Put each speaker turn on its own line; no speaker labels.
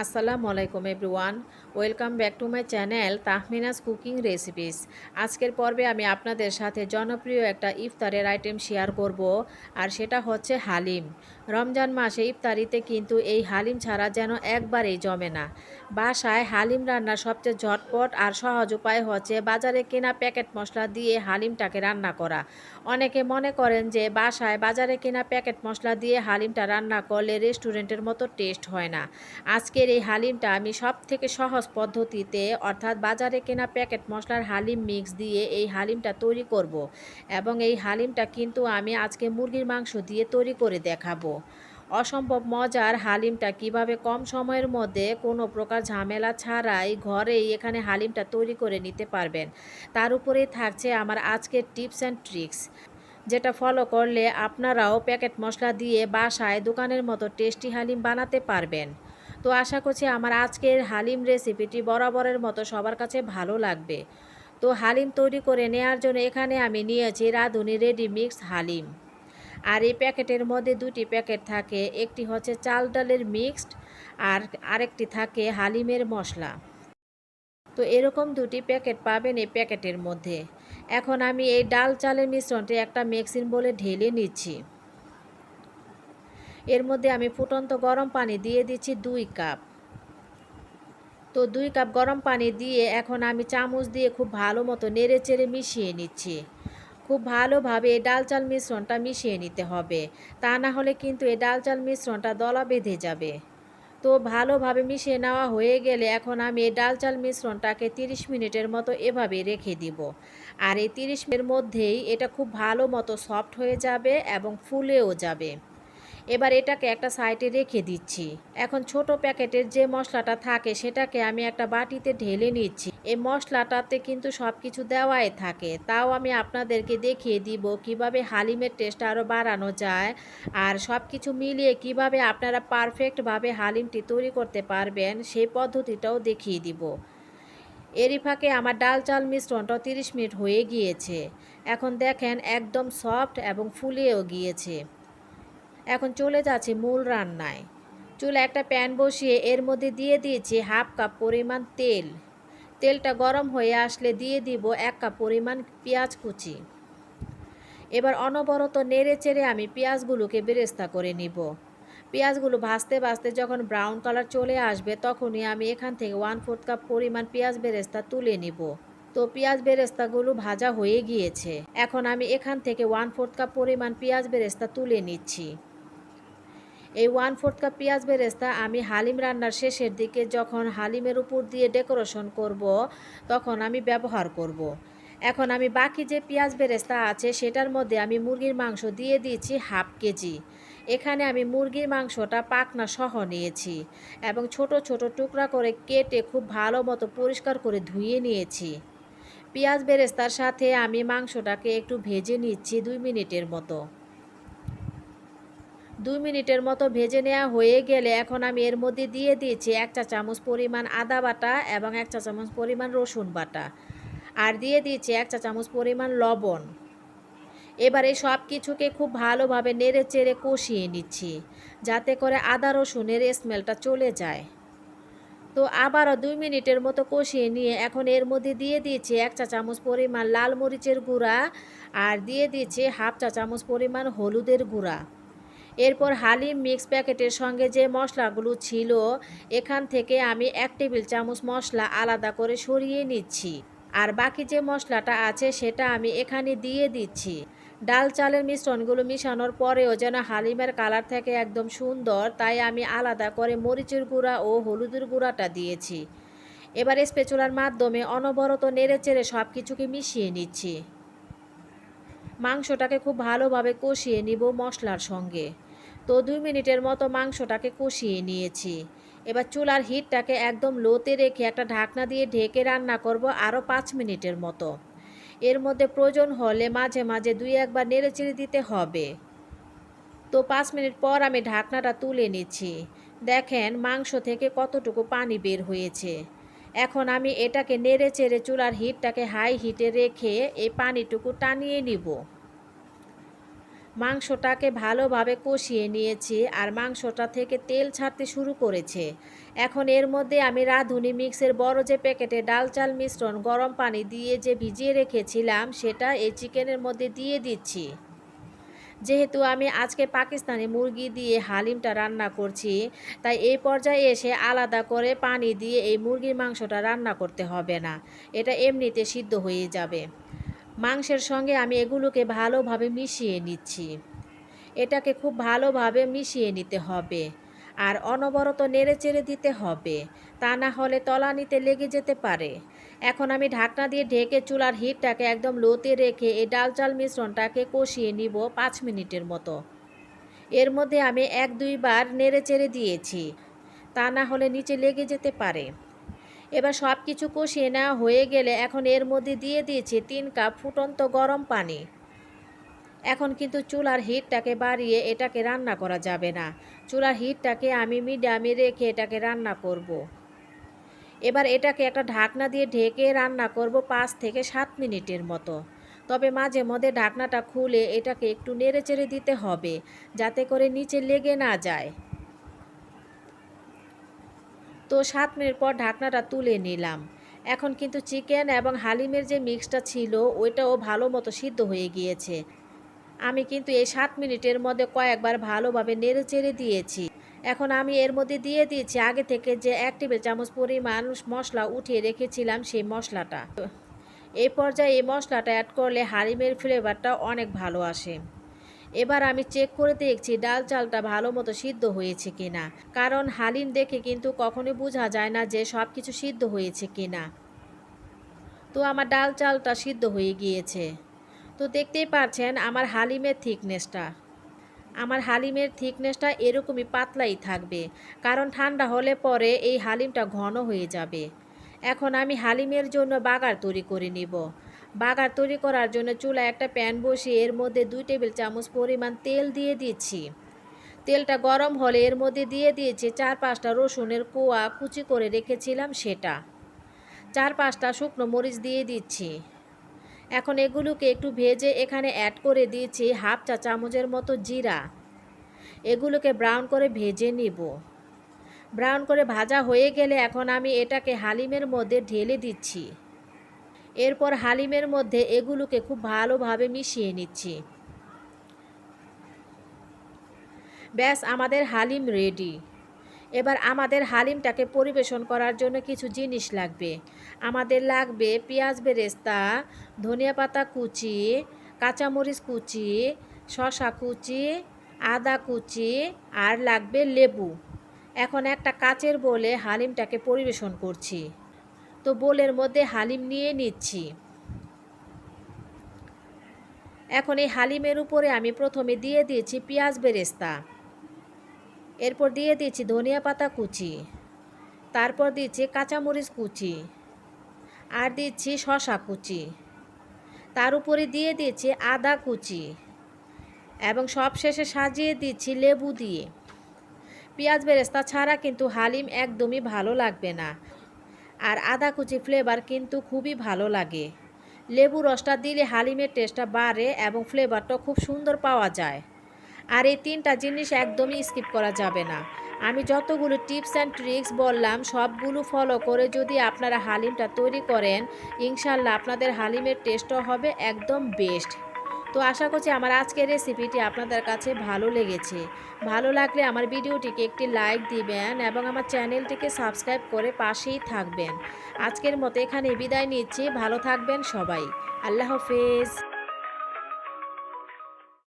আসসালামু আলাইকুম everyone, welcome back to my channel Tahmina's cooking recipes. আজকের পর্বে আমি আপনাদের সাথে জনপ্রিয় একটা ইফতারের আইটেম শেয়ার করব, আর সেটা হচ্ছে হালিম। রমজান মাসে ইফতারিতে কিন্তু এই হালিম ছাড়া যেন একবারেই জমে না। বাসায় হালিম রান্নার সবচেয়ে ঝটপট আর সহজ উপায় হচ্ছে বাজারে কেনা প্যাকেট মশলা দিয়ে হালিমটাকে রান্না করা। অনেকে মনে করেন যে বাজারে কেনা প্যাকেট মশলা দিয়ে হালিমটা রান্না করলে রেস্টুরেন্টের মতো টেস্ট হয় না। আজকের এই হালিমটা আমি সবথেকে সহজ পদ্ধতিতে, অর্থাৎ বাজারে কেনা প্যাকেট মশলার হালিম মিক্স দিয়ে এই হালিমটা তৈরি করব। এবং এই হালিমটা কিন্তু আমি আজকে মুরগির মাংস দিয়ে তৈরি করে দেখাবো। অসম্ভব মজার হালিমটা কিভাবে কম সময়ের মধ্যে কোনো প্রকার ঝামেলা ছাড়াই ঘরেই এখানে হালিমটা তৈরি করে নিতে পারবেন, তার উপরেই থাকছে আমার আজকের টিপস অ্যান্ড ট্রিক্স, যেটা ফলো করলে আপনারাও প্যাকেট মশলা দিয়ে বাসায় দোকানের মতো টেস্টি হালিম বানাতে পারবেন। তো আশা করছি আমার আজকের হালিম রেসিপিটি বরাবরের মতো সবার কাছে ভালো লাগবে। তো হালিম তৈরি করে নেওয়ার জন্য এখানে আমি নিয়েছি রাঁধুনি রেডি মিক্স হালিম। আর এই প্যাকেটের মধ্যে দুটি প্যাকেট থাকে, একটি হচ্ছে চাল ডালের মিক্সড, আর আরেকটি থাকে হালিমের মশলা। তো এরকম দুটি প্যাকেট পাবেন এই প্যাকেটের মধ্যে। এখন আমি এই ডাল চালের মিশ্রণটি একটা মিক্সিং বোলে ঢেলে নিচ্ছি। এর মধ্যে আমি ফুটন্ত গরম পানি দিয়ে দিচ্ছি 2 কাপ। তো 2 কাপ গরম পানি দিয়ে এখন আমি চামচ দিয়ে খুব ভালো মতো নেড়ে চেড়ে মিশিয়ে নিচ্ছি। খুব ভালোভাবে এই ডাল চাল মিশ্রণটা মিশিয়ে নিতে হবে, তা না হলে কিন্তু এই ডাল চাল মিশ্রণটা দলা বেঁধে যাবে। তো ভালোভাবে মিশিয়ে নেওয়া হয়ে গেলে এখন আমি এই ডাল চাল মিশ্রণটাকে 30 মিনিটের মতো এভাবে রেখে দিব। আর এই 30 মিনিটের মধ্যেই এটা খুব ভালো মতো সফট হয়ে যাবে এবং ফুলেও যাবে। এবার এটাকে একটা সাইডে রেখে দিচ্ছি। এখন ছোট প্যাকেটের যে মশলাটা থাকে সেটাকে আমি একটা বাটিতে ঢেলে নিচ্ছি। এই মশলাটাতে কিন্তু সব কিছু দেওয়াই থাকে, তাও আমি আপনাদেরকে দেখিয়ে দিব কিভাবে হালিমের টেস্ট আরও বাড়ানো যায়, আর সব কিছু মিলিয়ে কিভাবে আপনারা পারফেক্টভাবে হালিমটি তৈরি করতে পারবেন সেই পদ্ধতিটাও দেখিয়ে দিব। এরই ফাঁকে আমার ডাল চাল মিশ্রণটাও 30 মিনিট হয়ে গিয়েছে। এখন দেখেন একদম সফট এবং ফুলেও গিয়েছে। এখন চলে যাচ্ছে মূল রান্নায়। চুলায় একটা প্যান বসিয়ে এর মধ্যে দিয়ে দিয়েছি 1/2 কাপ পরিমাণ তেল। তেলটা গরম হয়ে আসলে দিয়ে দিব 1 কাপ পরিমাণ পেঁয়াজ কুচি। এবার অনবরত নেড়ে চেড়ে আমি পেঁয়াজগুলোকে বেরেস্তা করে নিব। পেঁয়াজগুলো ভাজতে ভাজতে যখন ব্রাউন কালার চলে আসবে তখনই আমি এখান থেকে 1/4 কাপ পরিমাণ পেঁয়াজ বেরেস্তা তুলে নিব। তো পেঁয়াজ বেরেস্তাগুলো ভাজা হয়ে গিয়েছে। এখন আমি এখান থেকে 1/4 কাপ পরিমাণ পেঁয়াজ বেরেস্তা তুলে নিচ্ছি। এই 1/4 কাপ পেঁয়াজ বেরেস্তা আমি হালিম রান্নার শেষের দিকে যখন হালিমের উপর দিয়ে ডেকোরেশন করব তখন আমি ব্যবহার করব। এখন আমি বাকি যে পেঁয়াজ বেরেস্তা আছে সেটার মধ্যে আমি মুরগির মাংস দিয়ে দিয়েছি 1/2 কেজি। এখানে আমি মুরগির মাংসটা পাখনা সহ নিয়েছি এবং ছোট ছোট টুকরা করে কেটে খুব ভালো মতো পরিষ্কার করে ধুয়ে নিয়েছি। পেঁয়াজ বেরেস্তার সাথে আমি মাংসটাকে একটু ভেজে নিচ্ছি 2 মিনিটের মতো। 2 মিনিটের মতো ভেজে নেওয়া হয়ে গেলে এখন আমি এর মধ্যে দিয়ে দিয়েছি 1 চা চামচ পরিমাণ আদা বাটা এবং 1 চা চামচ পরিমাণ রসুন বাটা, আর দিয়ে দিয়েছি 1 চা চামচ পরিমাণ লবণ। এবারে সব কিছুকে খুব ভালোভাবে নেড়ে চেড়ে কষিয়ে নিচ্ছি, যাতে করে আদা রসুনের স্মেলটা চলে যায়। তো আবারও 2 মিনিটের মতো কষিয়ে নিয়ে এখন এর মধ্যে দিয়ে দিয়েছি 1 চা চামচ পরিমাণ লাল মরিচের গুঁড়া, আর দিয়ে দিয়েছি 1/2 চা চামচ পরিমাণ হলুদের গুঁড়া। এরপর হালিম মিক্স প্যাকেটের সঙ্গে যে মশলাগুলো ছিল এখান থেকে আমি 1 টেবিল চামচ মশলা আলাদা করে সরিয়ে নিচ্ছি, আর বাকি যে মশলাটা আছে সেটা আমি এখানে দিয়ে দিচ্ছি। ডাল চালের মিশ্রণগুলো মিশানোর পরেও যেন হালিমের কালার থাকে একদম সুন্দর, তাই আমি আলাদা করে মরিচের গুঁড়া ও হলুদের গুঁড়াটা দিয়েছি। এবার স্প্যাচুলার মাধ্যমে অনবরত নেড়েচেড়ে সব কিছুকে মিশিয়ে নিচ্ছি। মাংসটাকে খুব ভালোভাবে কষিয়ে নিব মশলার সঙ্গে। তো 2 মিনিটের মতো মাংসটাকে কষিয়ে নিয়েছি। এবার চুলার হিটটাকে একদম লোতে রেখে একটা ঢাকনা দিয়ে ঢেকে রান্না করব আরও 5 মিনিটের মতো। এর মধ্যে প্রয়োজন হলে মাঝে মাঝে 2-1 বার নেড়েচেড়ে দিতে হবে। তো 5 মিনিট পর আমি ঢাকনাটা তুলে নিচ্ছি। দেখেন মাংস থেকে কতটুকু পানি বের হয়েছে। এখন আমি এটাকে নেড়েচেড়ে চুলার হিটটাকে হাই হিটে রেখে এই পানিটুকু টানিয়ে নিব। মাংসটাকে ভালোভাবে কষিয়ে নিয়েছি আর মাংসটা থেকে তেল ছাড়তে শুরু করেছে। এখন এর মধ্যে আমি রাঁধুনি মিক্সের বড় যে প্যাকেটে ডাল চাল মিশ্রণ গরম পানি দিয়ে যে ভিজিয়ে রেখেছিলাম সেটা এই চিকেনের মধ্যে দিয়ে দিচ্ছি। যেহেতু আমি আজকে পাকিস্তানি মুরগি দিয়ে হালিমটা রান্না করছি, তাই এই পর্যায়ে এসে আলাদা করে পানি দিয়ে এই মুরগির মাংসটা রান্না করতে হবে না, এটা এমনিতে সিদ্ধ হয়ে যাবে। মাংসের সঙ্গে আমি এগুলোকে ভালোভাবে মিশিয়ে নিচ্ছি। এটাকে খুব ভালোভাবে মিশিয়ে নিতে হবে আর অনবরত নেড়েচেড়ে দিতে হবে, তা না হলে তলানিতে লেগে যেতে পারে। এখন আমি ঢাকনা দিয়ে ঢেকে চুলার হিটটাকে একদম লোতে রেখে এই ডাল চাল মিশ্রণটাকে কষিয়ে নিব 5 মিনিটের মতো। এর মধ্যে আমি 1-2 বার নেড়েচেড়ে দিয়েছি, তা না হলে নিচে লেগে যেতে পারে। এবার সব কিছু কষিয়ে নেওয়া হয়ে গেলে এখন এর মধ্যে দিয়ে দিয়েছি 3 কাপ ফুটন্ত গরম পানি। এখন কিন্তু চুলার হিটটাকে বাড়িয়ে এটাকে রান্না করা যাবে না, চুলার হিটটাকে আমি মিডিয়ামে রেখে এটাকে রান্না করব। এবার এটাকে একটা ঢাকনা দিয়ে ঢেকে রান্না করব 5 থেকে 7 মিনিটের মতো। তবে মাঝে মধ্যে ঢাকনাটা খুলে এটাকে একটু নেড়েচেড়ে দিতে হবে, যাতে করে নিচে লেগে না যায়। তো 7 মিনিট পর ঢাকনাটা তুলে নিলাম। এখন কিন্তু চিকেন এবং হালিমের যে মিক্সটা ছিল ওইটাও ভালো মতো সিদ্ধ হয়ে গিয়েছে। আমি কিন্তু এই 7 মিনিটের মধ্যে কয়েকবার ভালোভাবে নেড়েচেড়ে দিয়েছি। এখন আমি এর মধ্যে দিয়ে দিয়েছি আগে থেকে যে 1 টেবিল চামচ পরিমাণ মশলা উঠিয়ে রেখেছিলাম সেই মশলাটা। এই পর্যায়ে এই মশলাটা অ্যাড করলে হালিমের ফ্লেভারটা অনেক ভালো আসে। এবার আমি চেক করে দেখছি ডাল চালটা ভালো মতো সিদ্ধ হয়েছে কিনা, কারণ হালিম দেখে কিন্তু কখনোই বোঝা যায় না যে সব কিছু সিদ্ধ হয়েছে কিনা। তো আমার ডাল চালটা সিদ্ধ হয়ে গিয়েছে। তো দেখতেই পাচ্ছেন আমার হালিমের থিকনেসটা এরকমই পাতলাই থাকবে, কারণ ঠান্ডা হলে পরে এই হালিমটা ঘন হয়ে যাবে। এখন আমি হালিমের জন্য বাগার তৈরি করে নিব। বাগার তৈরি করার জন্য চুলায় একটা প্যান বসিয়ে এর মধ্যে 2 টেবিল চামচ পরিমাণ তেল দিয়ে দিচ্ছি। তেলটা গরম হলে এর মধ্যে দিয়ে দিয়েছি 4-5টা রসুনের কোয়া কুচি করে রেখেছিলাম সেটা, 4-5টা শুকনো মরিচ দিয়ে দিচ্ছি। এখন এগুলোকে একটু ভেজে এখানে অ্যাড করে দিয়েছি 1/2 চা চামচের মতো জিরা। এগুলোকে ব্রাউন করে ভেজে নিব। ব্রাউন করে ভাজা হয়ে গেলে এখন আমি এটাকে হালিমের মধ্যে ঢেলে দিচ্ছি। এরপর হালিমের মধ্যে এগুলোকে খুব ভালোভাবে মিশিয়ে নিচ্ছি। ব্যাস, আমাদের হালিম রেডি। এবার আমাদের হালিমটাকে পরিবেশন করার জন্য কিছু জিনিস লাগবে। আমাদের লাগবে পেঁয়াজ বেরেস্তা, ধনিয়া পাতা কুচি, কাঁচামরিচ কুচি, শসা কুচি, আদা কুচি আর লাগবে লেবু। এখন একটা কাচের বোলে হালিমটাকে পরিবেশন করছি। তো বোলের মধ্যে হালিম নিয়ে নিচ্ছি। এখন এই হালিমের উপরে আমি প্রথমে দিয়ে দিয়েছি পেঁয়াজ বেরেস্তা, এরপর দিয়ে দিচ্ছি ধনিয়া পাতা কুচি, তারপর দিচ্ছি কাঁচামরিচ কুচি আর দিচ্ছি শসা কুচি, তার উপরে দিয়ে দিচ্ছি আদা কুচি এবং সবশেষে সাজিয়ে দিচ্ছি লেবু দিয়ে। পেঁয়াজ বেরেস্তা ছাড়া কিন্তু হালিম একদমই ভালো লাগবে না, আর আদা কুচি ফ্লেভার কিন্তু খুবই ভালো লাগে। লেবু রসটা দিলে হালিমের টেস্টটা বাড়ে এবং ফ্লেভারটা খুব সুন্দর পাওয়া যায়। আর এই 3টা জিনিস একদমই স্কিপ করা যাবে না। আমি যতগুলো টিপস অ্যান্ড ট্রিক্স বললাম সবগুলো ফলো করে যদি আপনারা হালিমটা তৈরি করেন, ইনশাল্লাহ আপনাদের হালিমের টেস্টও হবে একদম বেস্ট। তো আশা করছি আমার আজকের রেসিপিটি আপনাদের কাছে ভালো লেগেছে। ভালো লাগলে আমার ভিডিওটিকে একটি লাইক দিবেন এবং আমার চ্যানেলটিকে সাবস্ক্রাইব করে পাশেই থাকবেন। আজকের মতো এখানে বিদায় নিচ্ছি। ভালো থাকবেন সবাই। আল্লাহ হাফেজ।